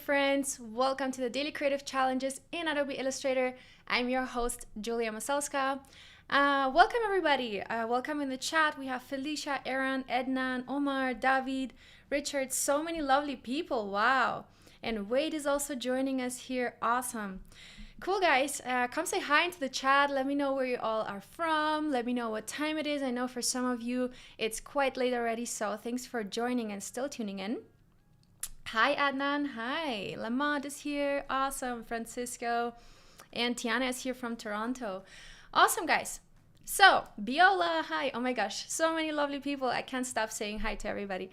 friends, welcome to the Daily Creative Challenges in Adobe Illustrator. I'm your host, Julia Masalska. Welcome everybody. Welcome in the chat. We have Felicia, Aaron, Ednan, Omar, David, Richard, so many lovely people. Wow. And Wade is also joining us here. Awesome. Cool, guys. Come say hi into the chat. Let me know where you all are from. Let me know what time it is. I know for some of you it's quite late already, so thanks for joining and still tuning in. Hi, Adnan. Hi. Lamont is here. Awesome. Francisco. And Tiana is here from Toronto. Awesome, guys. So, Biola, hi. Oh my gosh, so many lovely people. I can't stop saying hi to everybody.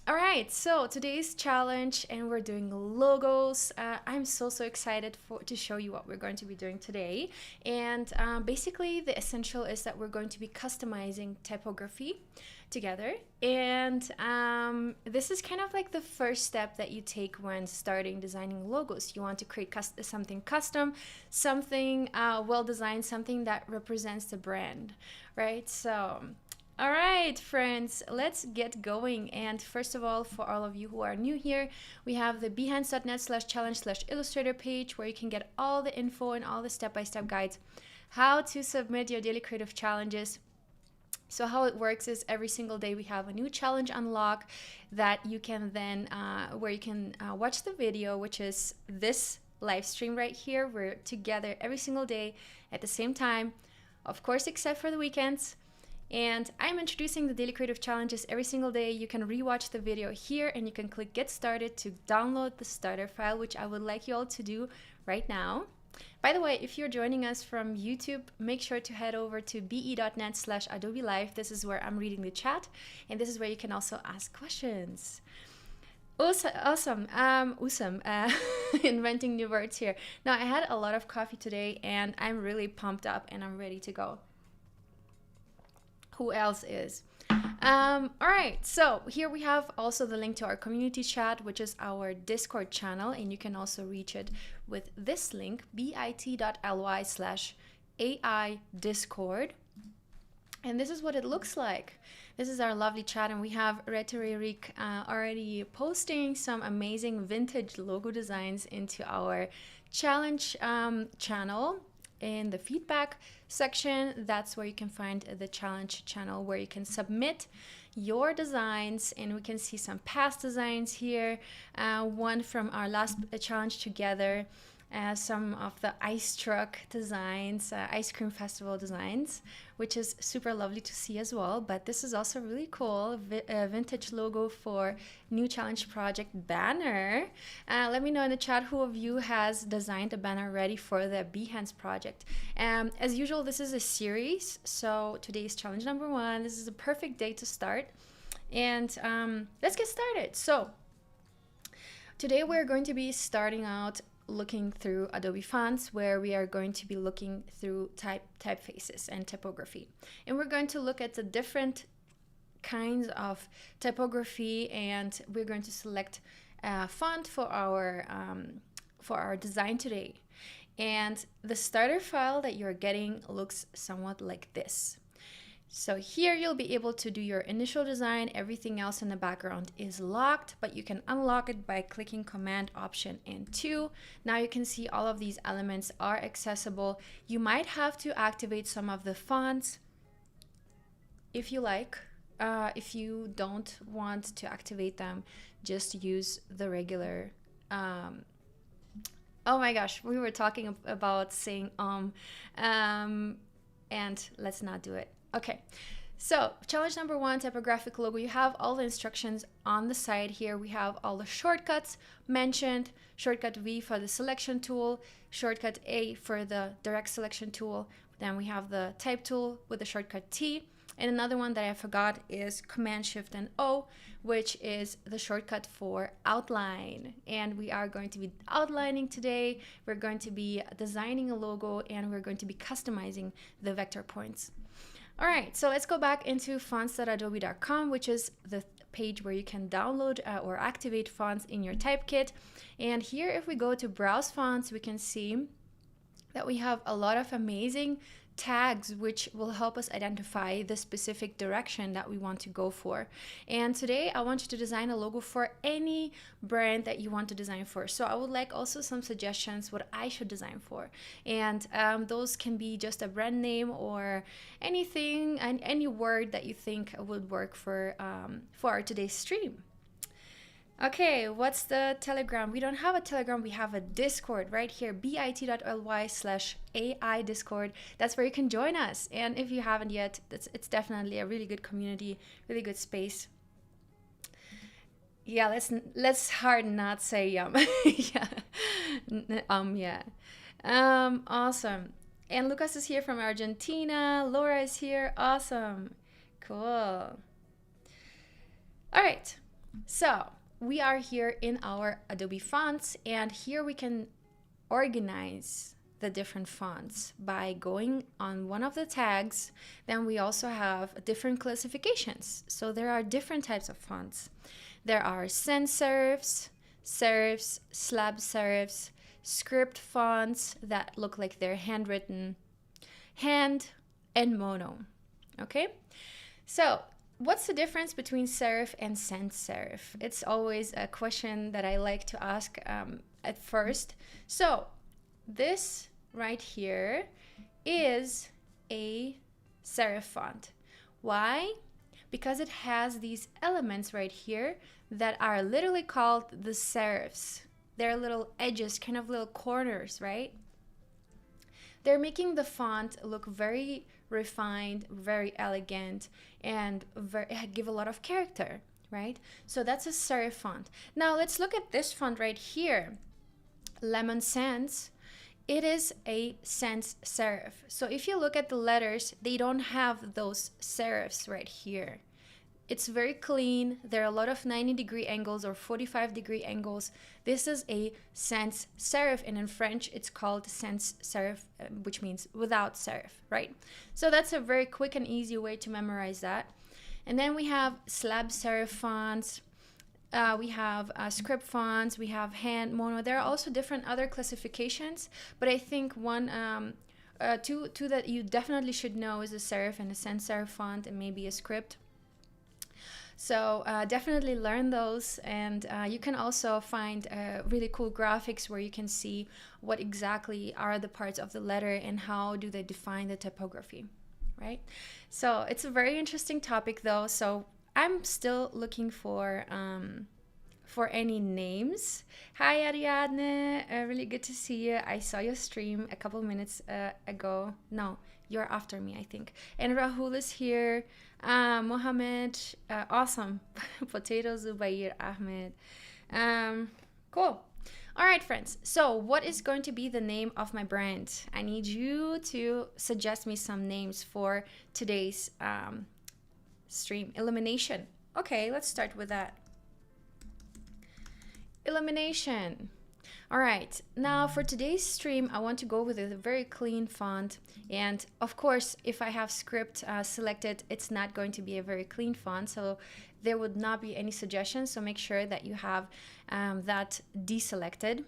All right, so today's challenge, and we're doing logos. I'm so excited to show you what we're going to be doing today. And basically, the essential is that we're going to be customizing typography together. And this is kind of like the first step that you take when starting designing logos. You want to create something custom, something well designed, something that represents the brand, right? So all right, friends, let's get going. And first of all, for all of you who are new here, we have the behance.net/challenge/illustrator page where you can get all the info and all the step-by-step guides how to submit your daily creative challenges. So how it works is every single day we have a new challenge unlock that you can then, where you can watch the video, which is this live stream right here. We're together every single day at the same time, of course, except for the weekends. And I'm introducing the daily creative challenges every single day. You can rewatch the video here and you can click get started to download the starter file, which I would like you all to do right now. By the way, if you're joining us from YouTube, make sure to head over to be.net/Adobe Live. This is where I'm reading the chat, and this is where you can also ask questions. Awesome. Inventing new words here. Now, I had a lot of coffee today, and I'm really pumped up, and I'm ready to go. Who else is? All right, so here we have also the link to our community chat, which is our Discord channel, and you can also reach it with this link, bit.ly/AI Discord. And this is what it looks like. This is our lovely chat, and we have Rhetoric already posting some amazing vintage logo designs into our challenge channel. In the feedback section, that's where you can find the challenge channel where you can submit your designs, and we can see some past designs here, one from our last challenge together, some of the ice truck designs, ice cream festival designs, which is super lovely to see as well. But this is also really cool, vintage logo for new challenge project banner. Let me know in the chat who of you has designed a banner ready for the Behance project. As usual, this is a series, so today is challenge number 1. This is a perfect day to start, and let's get started. So today we're going to be starting out looking through Adobe Fonts, where we are going to be looking through typefaces and typography. And we're going to look at the different kinds of typography, and we're going to select a font for our design today. And the starter file that you're getting looks somewhat like this. So here you'll be able to do your initial design. Everything else in the background is locked, but you can unlock it by clicking Command Option and 2. Now you can see all of these elements are accessible. You might have to activate some of the fonts if you like. If you don't want to activate them, just use the regular oh my gosh, we were talking about saying and let's not do it. Okay, so challenge number 1, typographic logo. You have all the instructions on the side here. We have all the shortcuts mentioned, shortcut V for the selection tool, shortcut A for the direct selection tool. Then we have the type tool with the shortcut T. And another one that I forgot is Command Shift and O, which is the shortcut for outline. And we are going to be outlining today. We're going to be designing a logo, and we're going to be customizing the vector points. All right, so let's go back into fonts.adobe.com, which is the page where you can download or activate fonts in your type kit. And here, if we go to Browse Fonts, we can see that we have a lot of amazing tags which will help us identify the specific direction that we want to go for. And today I want you to design a logo for any brand that you want to design for. So I would like also some suggestions what I should design for, and those can be just a brand name or anything and any word that you think would work for our today's stream. Okay, what's the Telegram? We don't have a Telegram, we have a Discord right here, bit.ly/AI Discord. That's where you can join us. And if you haven't yet, it's definitely a really good community, really good space. Yeah, let's hard not say yum. Yeah. Yeah. Awesome. And Lucas is here from Argentina. Laura is here. Awesome. Cool. All right. So we are here in our Adobe Fonts, and here we can organize the different fonts by going on one of the tags. Then we also have different classifications. So there are different types of fonts. There are sans serifs, serifs, slab serifs, script fonts that look like they're handwritten, hand, and mono. Okay? So what's the difference between serif and sans serif? It's always a question that I like to ask at first. So this right here is a serif font. Why? Because it has these elements right here that are literally called the serifs. They're little edges, kind of little corners, right? They're making the font look very refined, very elegant, and give a lot of character, right? So that's a serif font. Now let's look at this font right here, Lemon Sans. It is a sans serif. So if you look at the letters, they don't have those serifs right here. It's very clean. There are a lot of 90-degree angles or 45-degree angles. This is a sans serif, and in French it's called sans serif, which means without serif, right? So that's a very quick and easy way to memorize that. And then we have slab serif fonts. We have script fonts. We have hand, mono. There are also different other classifications, but I think two that you definitely should know is a serif and a sans serif font, and maybe a script. So definitely learn those, and you can also find really cool graphics where you can see what exactly are the parts of the letter and how do they define the typography, right? So it's a very interesting topic though, so I'm still looking for any names. Hi Ariadne, really good to see you. I saw your stream a couple minutes ago. No, you're after me, I think. And Rahul is here. Mohammed, awesome. Potato Zubair Ahmed. Cool. All right, friends. So what is going to be the name of my brand? I need you to suggest me some names for today's stream. Illumination. Okay, let's start with that. Illumination. All right, now for today's stream, I want to go with a very clean font. And of course, if I have script selected, it's not going to be a very clean font, so there would not be any suggestions. So make sure that you have that deselected.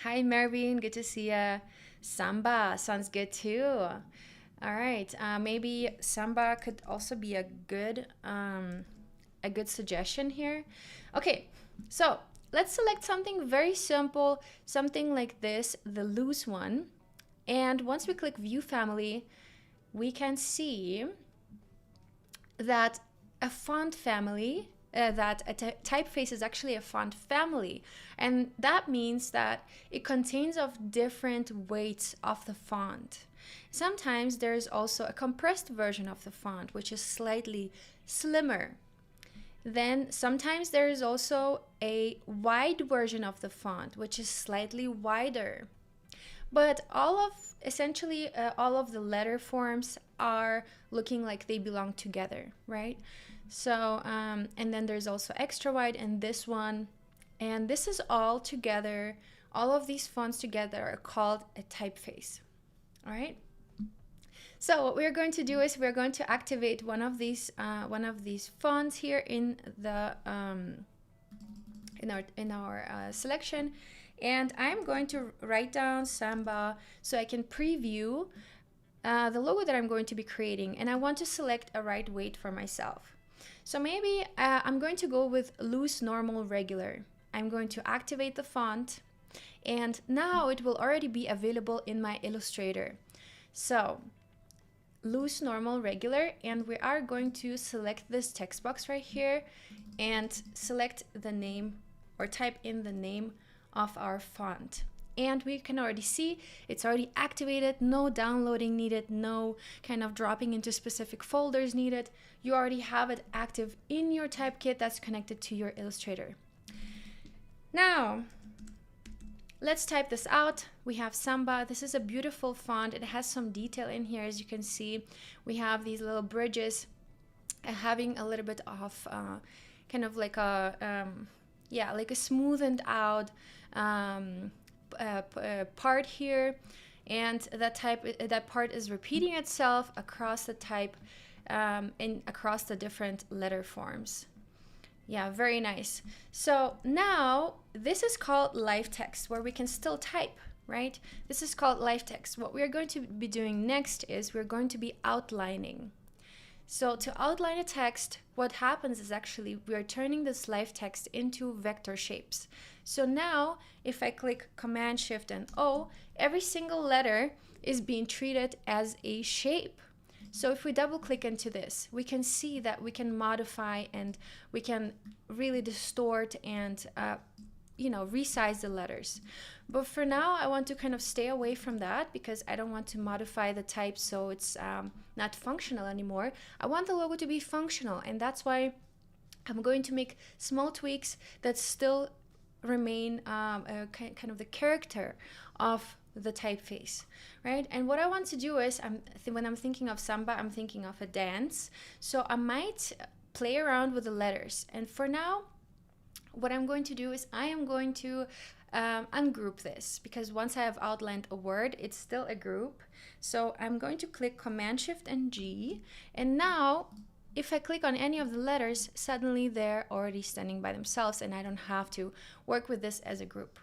Hi, Mervin, good to see you. Samba sounds good too. All right, maybe Samba could also be a good suggestion here. Okay, so let's select something very simple, something like this, the loose one. And once we click View Family, we can see that a font family, that a typeface is actually a font family. And that means that it contains of different weights of the font. Sometimes there's also a compressed version of the font, which is slightly slimmer. Then sometimes there is also a wide version of the font, which is slightly wider. But essentially all of the letter forms are looking like they belong together, right? So, and then there's also extra wide and this one. And this is all together, all of these fonts together are called a typeface, all right? So what we're going to do is we're going to activate one of these fonts here in the in our selection, And I'm going to write down Samba so I can preview the logo that I'm going to be creating, and I want to select a right weight for myself. So maybe I'm going to go with loose, normal, regular. I'm going to activate the font, and now it will already be available in my Illustrator. So loose, normal, regular, and we are going to select this text box right here and select the name, or type in the name of our font. And we can already see it's already activated, no downloading needed, no kind of dropping into specific folders needed. You already have it active in your Typekit that's connected to your Illustrator. Now, let's type this out. We have Samba. This is a beautiful font. It has some detail in here, as you can see. We have these little bridges having a little bit of kind of like a, like a smoothened out part here, and that part is repeating itself across the type and across the different letter forms. Yeah, very nice. So now this is called live text, where we can still type, right? This is called live text. What we're going to be doing next is we're going to be outlining. So to outline a text, what happens is actually we are turning this live text into vector shapes. So now if I click Command Shift and O, every single letter is being treated as a shape. So if we double click into this, we can see that we can modify and we can really distort and resize the letters. But for now, I want to kind of stay away from that because I don't want to modify the type so it's not functional anymore. I want the logo to be functional, and that's why I'm going to make small tweaks that still remain kind of the character of the typeface, right? And what I want to do is, when I'm thinking of Samba, I'm thinking of a dance. So I might play around with the letters. And for now, what I'm going to do is I am going to ungroup this, because once I have outlined a word, it's still a group. So I'm going to click Command Shift and G, and now if I click on any of the letters, suddenly they're already standing by themselves and I don't have to work with this as a group.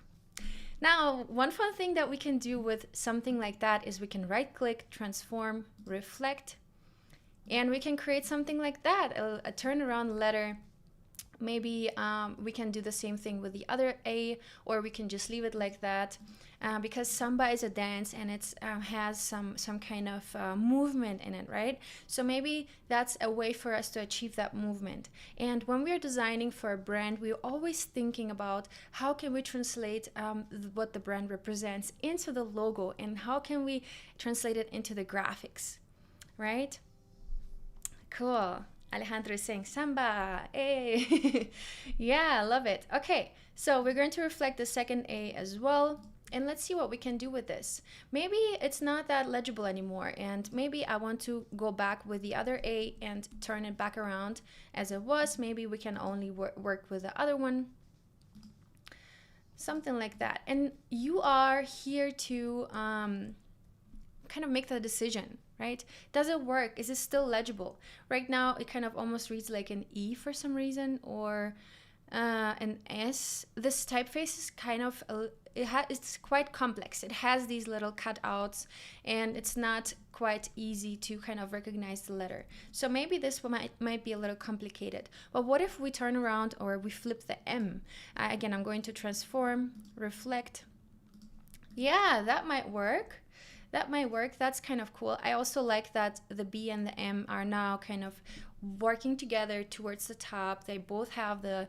Now, one fun thing that we can do with something like that is we can right click, transform, reflect, and we can create something like that, a turnaround letter. Maybe we can do the same thing with the other A, or we can just leave it like that, because Samba is a dance and it has some kind of movement in it, right? So maybe that's a way for us to achieve that movement. And when we are designing for a brand, we're always thinking about how can we translate what the brand represents into the logo, and how can we translate it into the graphics, right? Cool. Alejandro is saying Samba, hey. Yeah, I love it. Okay, so we're going to reflect the second A as well. And let's see what we can do with this. Maybe it's not that legible anymore, and maybe I want to go back with the other A and turn it back around as it was. Maybe we can only work with the other one. Something like that. And you are here to kind of make the decision, right? Does it work? Is it still legible? Right now, it kind of almost reads like an E for some reason, or an S. This typeface is kind of, it's quite complex. It has these little cutouts, and it's not quite easy to kind of recognize the letter. So maybe this might be a little complicated. But what if we turn around or we flip the M? Again, I'm going to transform, reflect. Yeah, that might work. That might work. That's kind of cool. I also like that the B and the M are now kind of working together towards the top. They both have the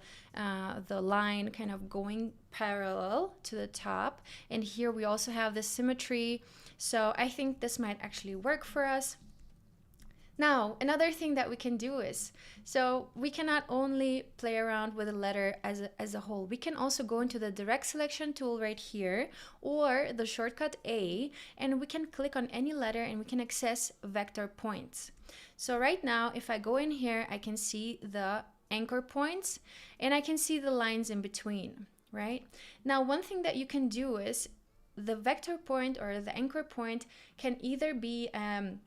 line kind of going parallel to the top. And here we also have the symmetry. So I think this might actually work for us. Now, another thing that we can do is, so we cannot only play around with a letter as a whole. We can also go into the direct selection tool right here, or the shortcut A, and we can click on any letter and we can access vector points. So right now, if I go in here, I can see the anchor points and I can see the lines in between, right? Now, one thing that you can do is the vector point or the anchor point can either be an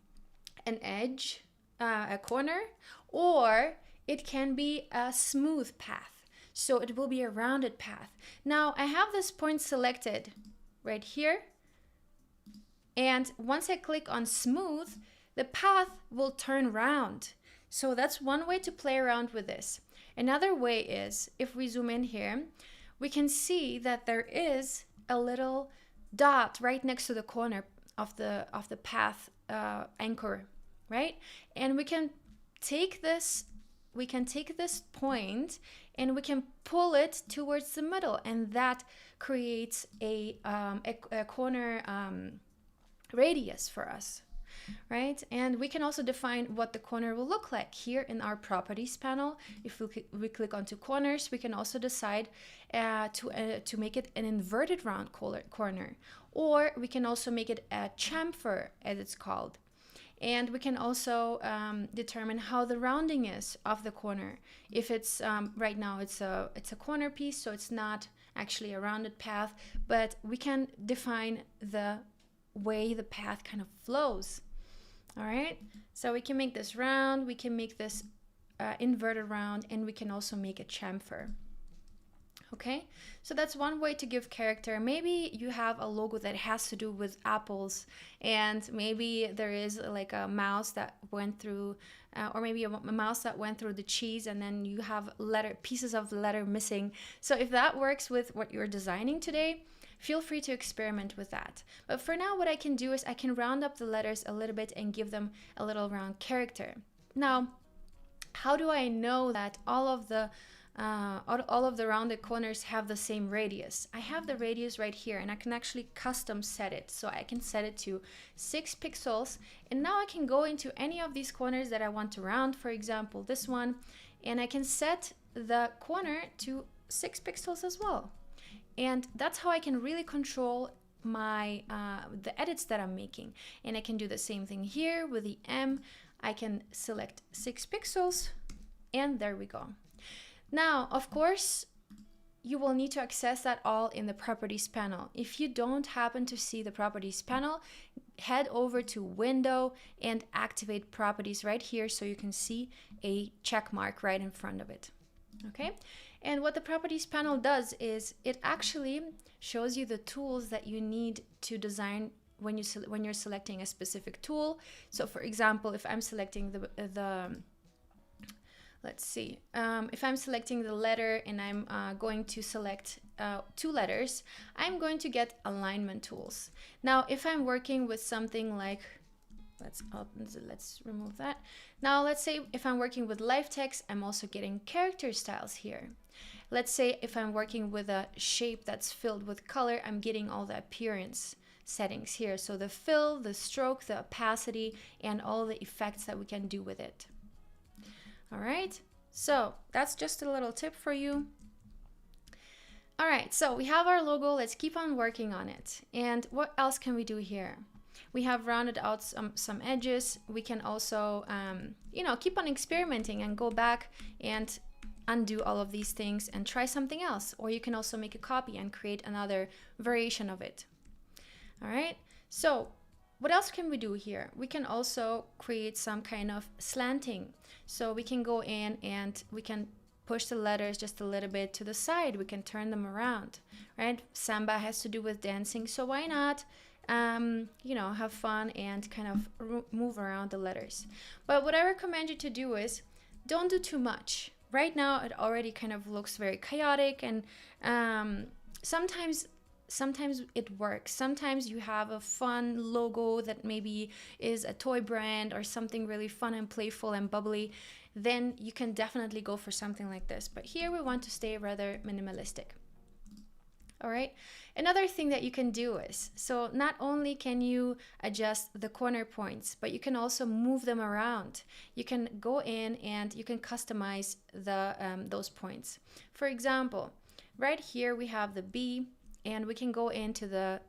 edge, a corner, or it can be a smooth path. So it will be a rounded path. Now I have this point selected right here. And once I click on smooth, the path will turn round. So that's one way to play around with this. Another way is, if we zoom in here, we can see that there is a little dot right next to the corner of the path anchor, right? And we can take this point and we can pull it towards the middle, and that creates a corner radius for us, right? And we can also define what the corner will look like here in our properties panel. If we click onto corners, we can also decide to make it an inverted round corner, or we can also make it a chamfer, as it's called. And we can also determine how the rounding is of the corner. If it's right now it's a corner piece, so it's not actually a rounded path, but we can define the way the path kind of flows. All right, so we can make this round, we can make this inverted round, and we can also make a chamfer. Okay, so that's one way to give character. Maybe you have a logo that has to do with apples, and maybe there is like a mouse that went through, or maybe a mouse that went through the cheese, and then you have pieces of the letter missing. So if that works with what you're designing today, feel free to experiment with that. But for now, what I can do is I can round up the letters a little bit and give them a little round character. Now, how do I know that all of the rounded corners have the same radius? I have the radius right here, and I can actually custom set it. So I can set it to 6 pixels, and now I can go into any of these corners that I want to round, for example this one, and I can set the corner to 6 pixels as well. And that's how I can really control my the edits that I'm making. And I can do the same thing here with the M. I can select 6 pixels, and there we go. Now, of course, you will need to access that all in the properties panel. If you don't happen to see the properties panel, head over to Window and activate properties right here, so you can see a check mark right in front of it. Okay, and what the properties panel does is it actually shows you the tools that you need to design when you're selecting a specific tool. So for example, if I'm selecting let's see, if I'm selecting the letter and I'm going to select 2 letters, I'm going to get alignment tools. Now, if I'm working with something like, let's remove that. Now, let's say if I'm working with live text, I'm also getting character styles here. Let's say if I'm working with a shape that's filled with color, I'm getting all the appearance settings here. So the fill, the stroke, the opacity, and all the effects that we can do with it. All right, so that's just a little tip for you. All right, so we have our logo. Let's keep on working on it. And what else can we do here? We have rounded out some edges. We can also, keep on experimenting and go back and undo all of these things and try something else. Or you can also make a copy and create another variation of it. All right, so what else can we do here? We can also create some kind of slanting. So we can go in and we can push the letters just a little bit to the side. We can turn them around, right? Samba has to do with dancing, so why not have fun and kind of move around the letters. But what I recommend you to do is don't do too much. Right now it already kind of looks very chaotic, and sometimes it works. Sometimes you have a fun logo that maybe is a toy brand or something really fun and playful and bubbly, then you can definitely go for something like this. But here we want to stay rather minimalistic. All right, another thing that you can do is, so not only can you adjust the corner points, but you can also move them around. You can go in and you can customize those points. For example, right here we have the B, and we can go into the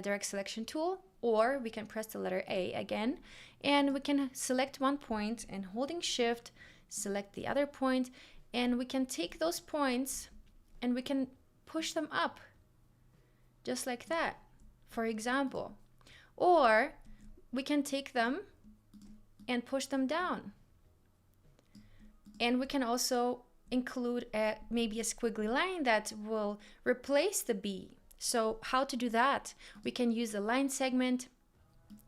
direct selection tool, or we can press the letter A again, and we can select one point and holding shift, select the other point, and we can take those points and we can push them up just like that, for example. Or we can take them and push them down. And we can also include maybe a squiggly line that will replace the B. So how to do that? We can use the line segment,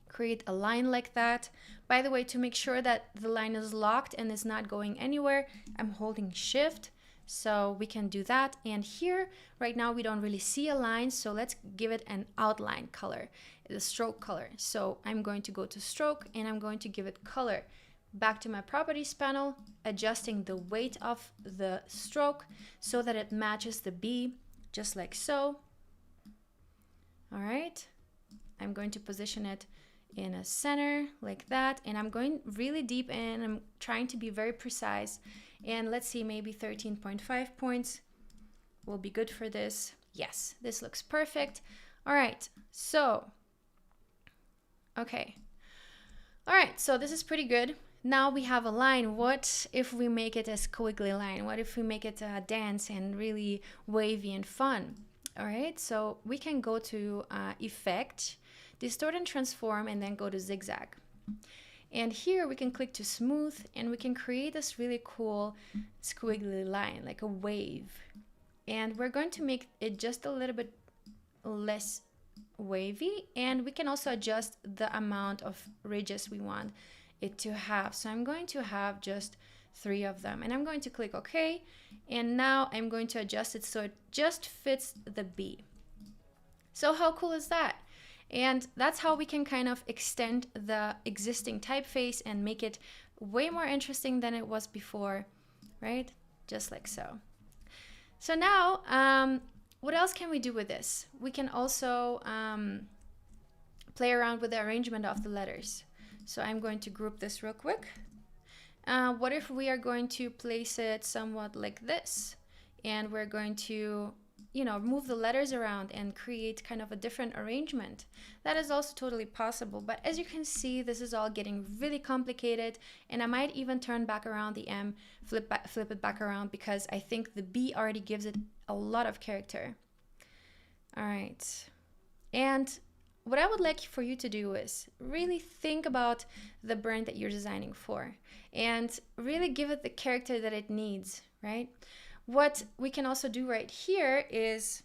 create a line like that. By the way, to make sure that the line is locked and is not going anywhere, I'm holding Shift. So we can do that. And here, right now, we don't really see a line. So let's give it an outline color, the stroke color. So I'm going to go to stroke and I'm going to give it color. Back to my properties panel, adjusting the weight of the stroke so that it matches the B, just like so. All right. I'm going to position it in a center like that. And I'm going really deep in. I'm trying to be very precise. And let's see, maybe 13.5 points will be good for this. Yes, this looks perfect. All right, so, okay. All right, so this is pretty good. Now we have a line. What if we make it a squiggly line? What if we make it a dance and really wavy and fun? All right, so we can go to Effect, Distort and Transform, and then go to Zigzag. And here we can click to smooth and we can create this really cool squiggly line, like a wave. And we're going to make it just a little bit less wavy. And we can also adjust the amount of ridges we want it to have. So I'm going to have just 3 of them. And I'm going to click OK. And now I'm going to adjust it so it just fits the B. So how cool is that? And that's how we can kind of extend the existing typeface and make it way more interesting than it was before, right? Just like so. So now, what else can we do with this? We can also play around with the arrangement of the letters. So I'm going to group this real quick. What if we are going to place it somewhat like this? And we're going to move the letters around and create kind of a different arrangement. That is also totally possible. But as you can see, this is all getting really complicated. And I might even turn back around the M, flip it back around, because I think the B already gives it a lot of character. All right. And what I would like for you to do is really think about the brand that you're designing for and really give it the character that it needs, right? What we can also do right here is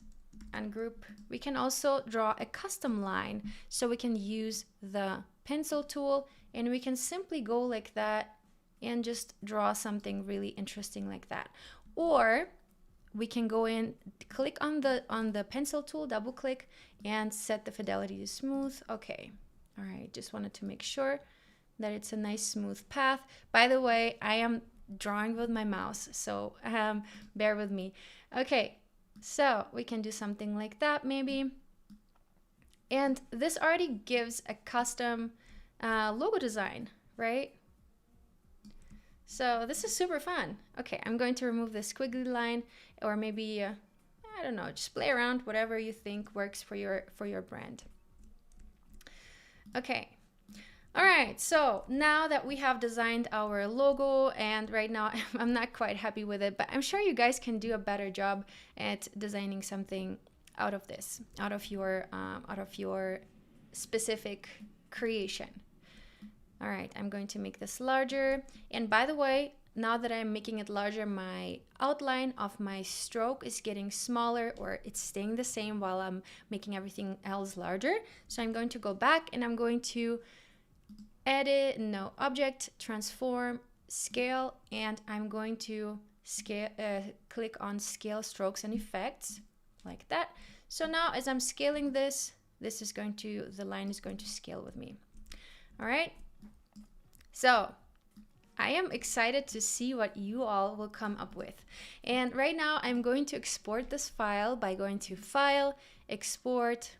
ungroup. We can also draw a custom line. So we can use the pencil tool and we can simply go like that and just draw something really interesting like that. Or we can go in, click on the pencil tool, double click and set the fidelity to smooth. Okay. All right. Just wanted to make sure that it's a nice smooth path. By the way, I am drawing with my mouse, so bear with me. Okay, so we can do something like that maybe. And this already gives a custom logo design, right? So this is super fun. Okay, I'm going to remove the squiggly line, or maybe I don't know, just play around, whatever you think works for your brand. Okay. All right, so now that we have designed our logo, and right now I'm not quite happy with it, but I'm sure you guys can do a better job at designing something out of this, out of your specific creation. All right, I'm going to make this larger. And by the way, now that I'm making it larger, my outline of my stroke is getting smaller, or it's staying the same while I'm making everything else larger. So I'm going to go back and I'm going to edit, no, object, transform, scale, and I'm going to scale, click on scale strokes and effects like that. So now as I'm scaling this, the line is going to scale with me. All right. So I am excited to see what you all will come up with. And right now I'm going to export this file by going to File, Export.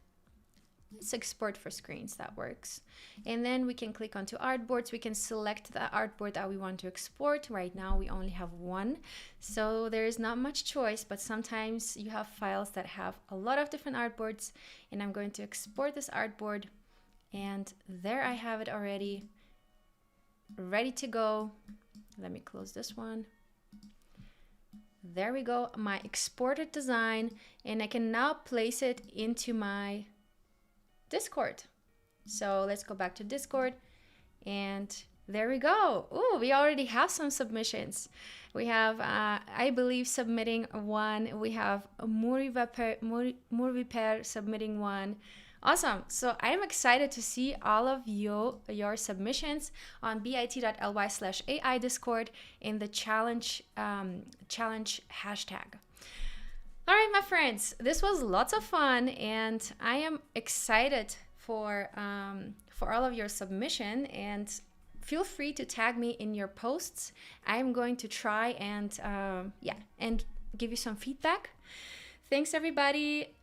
Let's export for screens, that works. And then we can click onto artboards. We can select the artboard that we want to export. Right now we only have one, so there is not much choice, but sometimes you have files that have a lot of different artboards. And I'm going to export this artboard, and there I have it already, ready to go. Let me close this one. There we go, my exported design, and I can now place it into my Discord. So let's go back to Discord, and There we go. Oh, we already have some submissions. We have, I believe, submitting one. We have Muriviper submitting one. Awesome. So I am excited to see all of your submissions on bit.ly/AI Discord in the challenge hashtag. All right, my friends, this was lots of fun, and I am excited for all of your submission, and feel free to tag me in your posts. I'm going to try and and give you some feedback. Thanks, everybody.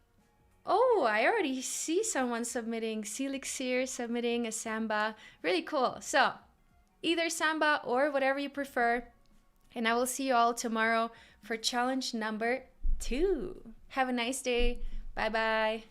Oh, I already see someone submitting Celixir, submitting a Samba. Really cool. So either Samba or whatever you prefer. And I will see you all tomorrow for challenge number 2. Have a nice day. Bye-bye.